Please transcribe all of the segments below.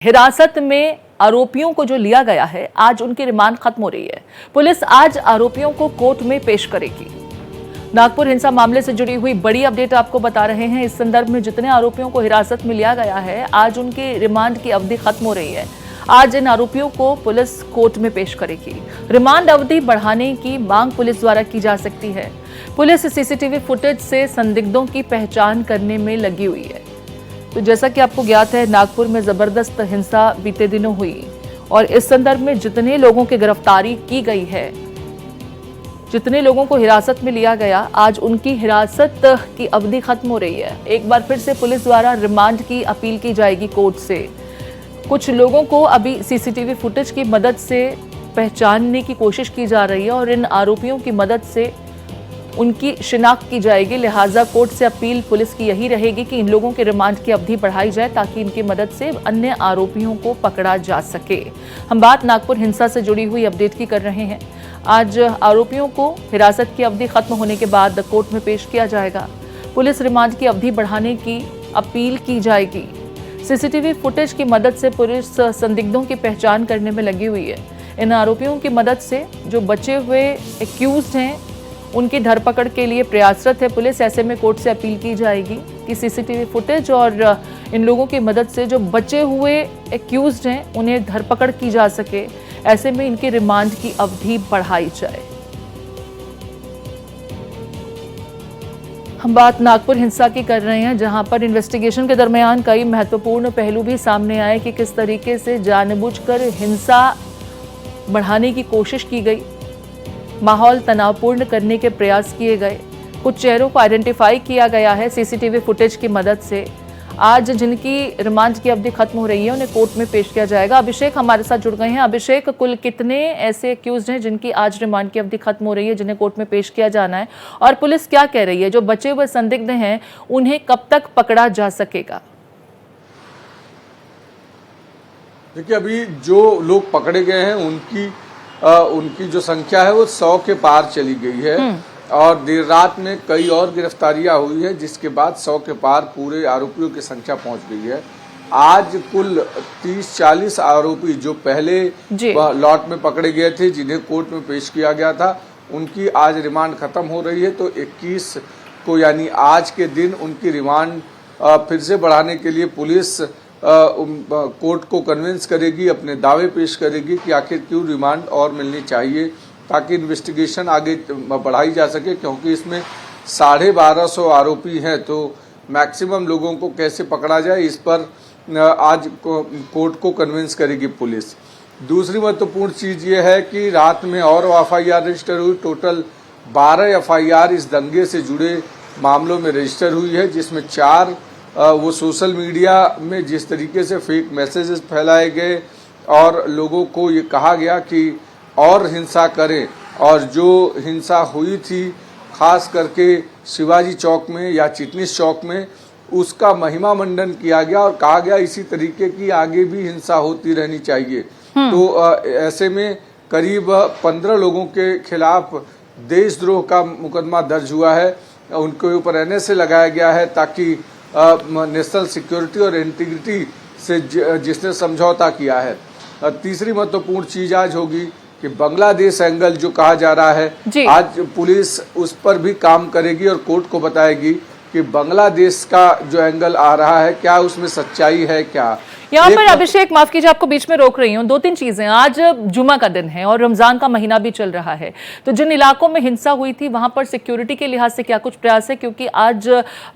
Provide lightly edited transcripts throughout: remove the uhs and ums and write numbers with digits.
हिरासत में आरोपियों को जो लिया गया है, आज उनकी रिमांड खत्म हो रही है। पुलिस आज आरोपियों को कोर्ट में पेश करेगी। नागपुर हिंसा मामले से जुड़ी हुई बड़ी अपडेट आपको बता रहे हैं। इस संदर्भ में जितने आरोपियों को हिरासत में लिया गया है, आज उनकी रिमांड की अवधि खत्म हो रही है। आज इन आरोपियों को पुलिस कोर्ट में पेश करेगी। रिमांड अवधि बढ़ाने की मांग पुलिस द्वारा की जा सकती है। पुलिस सीसीटीवी फुटेज से संदिग्धों की पहचान करने में लगी हुई है। तो जैसा कि आपको ज्ञात है, नागपुर में जबरदस्त हिंसा बीते दिनों हुई और इस संदर्भ में जितने लोगों की गिरफ्तारी की गई है, जितने लोगों को हिरासत में लिया गया, आज उनकी हिरासत की अवधि खत्म हो रही है। एक बार फिर से पुलिस द्वारा रिमांड की अपील की जाएगी कोर्ट से। कुछ लोगों को अभी सीसीटीवी फुटेज की मदद से पहचानने की कोशिश की जा रही है और इन आरोपियों की मदद से उनकी शिनाख्त की जाएगी। लिहाजा कोर्ट से अपील पुलिस की यही रहेगी कि इन लोगों के रिमांड की अवधि बढ़ाई जाए ताकि इनकी मदद से अन्य आरोपियों को पकड़ा जा सके। हम बात नागपुर हिंसा से जुड़ी हुई अपडेट की कर रहे हैं। आज आरोपियों को हिरासत की अवधि खत्म होने के बाद कोर्ट में पेश किया जाएगा। पुलिस रिमांड की अवधि बढ़ाने की अपील की जाएगी। सीसीटीवी फुटेज की मदद से पुलिस संदिग्धों की पहचान करने में लगी हुई है। इन आरोपियों की मदद से जो बचे हुए एक्यूज्ड हैं, उनकी धरपकड़ के लिए प्रयासरत है पुलिस। ऐसे में कोर्ट से अपील की जाएगी कि सीसीटीवी फुटेज और इन लोगों की मदद से जो बचे हुए एक्यूज्ड हैं, उन्हें धरपकड़ की जा सके। ऐसे में इनकी रिमांड की अवधि बढ़ाई जाए। हम बात नागपुर हिंसा की कर रहे हैं, जहां पर इन्वेस्टिगेशन के दरमियान कई महत्वपूर्ण पहलू भी सामने आए कि किस तरीके से जानबूझकर हिंसा बढ़ाने की कोशिश की गई, माहौल तनावपूर्ण करने के प्रयास किए गए। कुछ चेहरों को आइडेंटिफाई किया गया है सीसीटीवी फुटेज की मदद से। आज जिनकी रिमांड की अवधि खत्म हो रही है, उन्हें कोर्ट में पेश किया जाएगा। अभिषेक हमारे साथ जुड़ गए हैं। अभिषेक, कुल कितने ऐसे एक्यूज्ड हैं जिनकी आज रिमांड की अवधि खत्म हो रही है, जिन्हें कोर्ट में पेश किया जाना है, और पुलिस क्या कह रही है? जो बचे हुए संदिग्ध हैं, उन्हें कब तक पकड़ा जा सकेगा? देखिए, अभी जो लोग पकड़े गए हैं उनकी जो संख्या है वो 100 के पार चली गई है और देर रात में कई और गिरफ्तारियां हुई है, जिसके बाद 100 के पार पूरे आरोपियों की संख्या पहुंच गई है। आज कुल 30-40 आरोपी जो पहले लॉट में पकड़े गए थे, जिन्हें कोर्ट में पेश किया गया था, उनकी आज रिमांड खत्म हो रही है। तो 21 को यानी आज के दिन उनकी रिमांड फिर से बढ़ाने के लिए पुलिस कोर्ट को कन्विंस करेगी, अपने दावे पेश करेगी कि आखिर क्यों रिमांड और मिलनी चाहिए, ताकि इन्वेस्टिगेशन आगे बढ़ाई जा सके। क्योंकि इसमें 1250 आरोपी हैं, तो मैक्सिमम लोगों को कैसे पकड़ा जाए, इस पर आज कोर्ट को कन्विंस करेगी पुलिस। दूसरी महत्वपूर्ण चीज़ ये है कि रात में और FIR रजिस्टर हुई। टोटल 12 FIR इस दंगे से जुड़े मामलों में रजिस्टर हुई है, जिसमें 4 वो सोशल मीडिया में जिस तरीके से फेक मैसेजेस फैलाए गए और लोगों को ये कहा गया कि और हिंसा करें, और जो हिंसा हुई थी खास करके शिवाजी चौक में या चिटनीस चौक में, उसका महिमा मंडन किया गया और कहा गया इसी तरीके की आगे भी हिंसा होती रहनी चाहिए। तो ऐसे में करीब 15 लोगों के खिलाफ देशद्रोह का मुकदमा दर्ज हुआ है। उनके ऊपर NSA लगाया गया है ताकि नेशनल सिक्योरिटी और इंटीग्रिटी से जिसने समझौता किया है। तीसरी महत्वपूर्ण चीज आज होगी कि बांग्लादेश एंगल जो कहा जा रहा है, आज पुलिस उस पर भी काम करेगी और कोर्ट को बताएगी कि बांग्लादेश का जो एंगल आ रहा है, क्या उसमें सच्चाई है क्या। यहाँ पर अभिषेक, माफ कीजिए, आपको बीच में रोक रही हूँ। 2-3 चीजें। आज जुमा का दिन है और रमजान का महीना भी चल रहा है, तो जिन इलाकों में हिंसा हुई थी वहां पर सिक्योरिटी के लिहाज से क्या कुछ प्रयास है? क्योंकि आज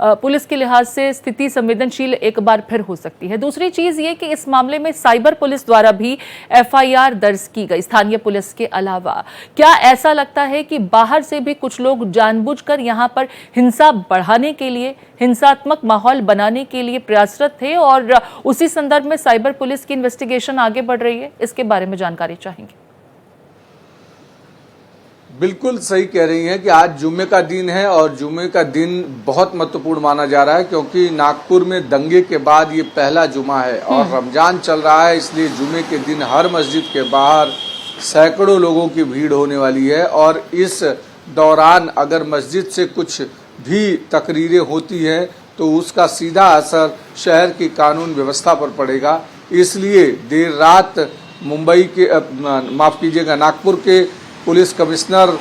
पुलिस के लिहाज से स्थिति संवेदनशील एक बार फिर हो सकती है। दूसरी चीज ये कि इस मामले में साइबर पुलिस द्वारा भी FIR दर्ज की गई, स्थानीय पुलिस के अलावा। क्या ऐसा लगता है कि बाहर से भी कुछ लोग जानबूझकर यहाँ पर हिंसा बढ़ाने के लिए, हिंसात्मक माहौल बनाने के लिए प्रयासरत थे और उसी संदर्भ में साइबर पुलिस की इन्वेस्टिगेशन आगे बढ़ रही है? इसके बारे में जानकारी चाहेंगे। बिल्कुल सही कह रही हैं कि आज जुम्मे का दिन है और जुम्मे का दिन बहुत महत्वपूर्ण माना जा रहा है, क्योंकि नागपुर में दंगे के बाद ये पहला जुमा है और रमजान चल रहा है। इसलिए जुम्मे के दिन हर मस्जिद के बाहर सैकड़ों लोगों की भीड़ होने वाली है और इस दौरान अगर मस्जिद से कुछ भी तकरीरें होती हैं तो उसका सीधा असर शहर की कानून व्यवस्था पर पड़ेगा। इसलिए देर रात मुंबई के माफ कीजिएगा नागपुर के पुलिस कमिश्नर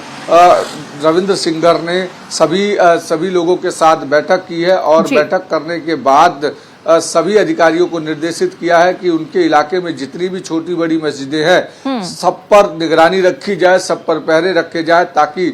रविंद्र सिंगर ने सभी लोगों के साथ बैठक की है और बैठक करने के बाद सभी अधिकारियों को निर्देशित किया है कि उनके इलाके में जितनी भी छोटी बड़ी मस्जिदें हैं सब पर निगरानी रखी जाए, सब पर पहरे रखे जाए ताकि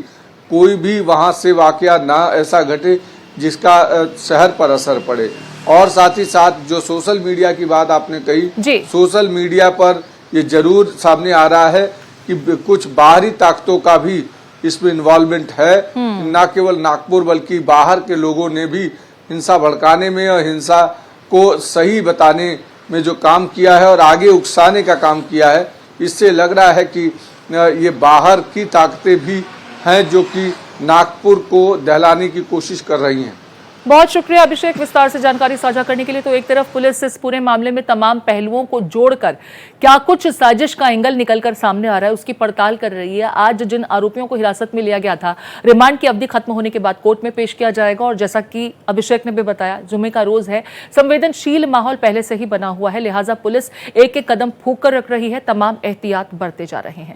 कोई भी वहां से वाकया ना ऐसा घटे जिसका शहर पर असर पड़े। और साथ ही साथ जो सोशल मीडिया की बात आपने कही, सोशल मीडिया पर ये जरूर सामने आ रहा है कि कुछ बाहरी ताकतों का भी इसमें इन्वॉल्वमेंट है। न केवल नागपुर बल्कि बाहर के लोगों ने भी हिंसा भड़काने में और हिंसा को सही बताने में जो काम किया है और आगे उकसाने का काम किया है, इससे लग रहा है कि ये बाहर की ताकतें भी हैं जो कि नागपुर को दहलाने की कोशिश कर रही हैं। बहुत शुक्रिया अभिषेक विस्तार से जानकारी साझा करने के लिए। तो एक तरफ पुलिस इस पूरे मामले में तमाम पहलुओं को जोड़कर क्या कुछ साजिश का एंगल निकलकर सामने आ रहा है उसकी पड़ताल कर रही है। आज जिन आरोपियों को हिरासत में लिया गया था, रिमांड की अवधि खत्म होने के बाद कोर्ट में पेश किया जाएगा। और जैसा कि अभिषेक ने भी बताया, जुमे का रोज है, संवेदनशील माहौल पहले से ही बना हुआ है, लिहाजा पुलिस एक एक कदम फूंक कर रख रही है, तमाम एहतियात बरते जा रहे हैं।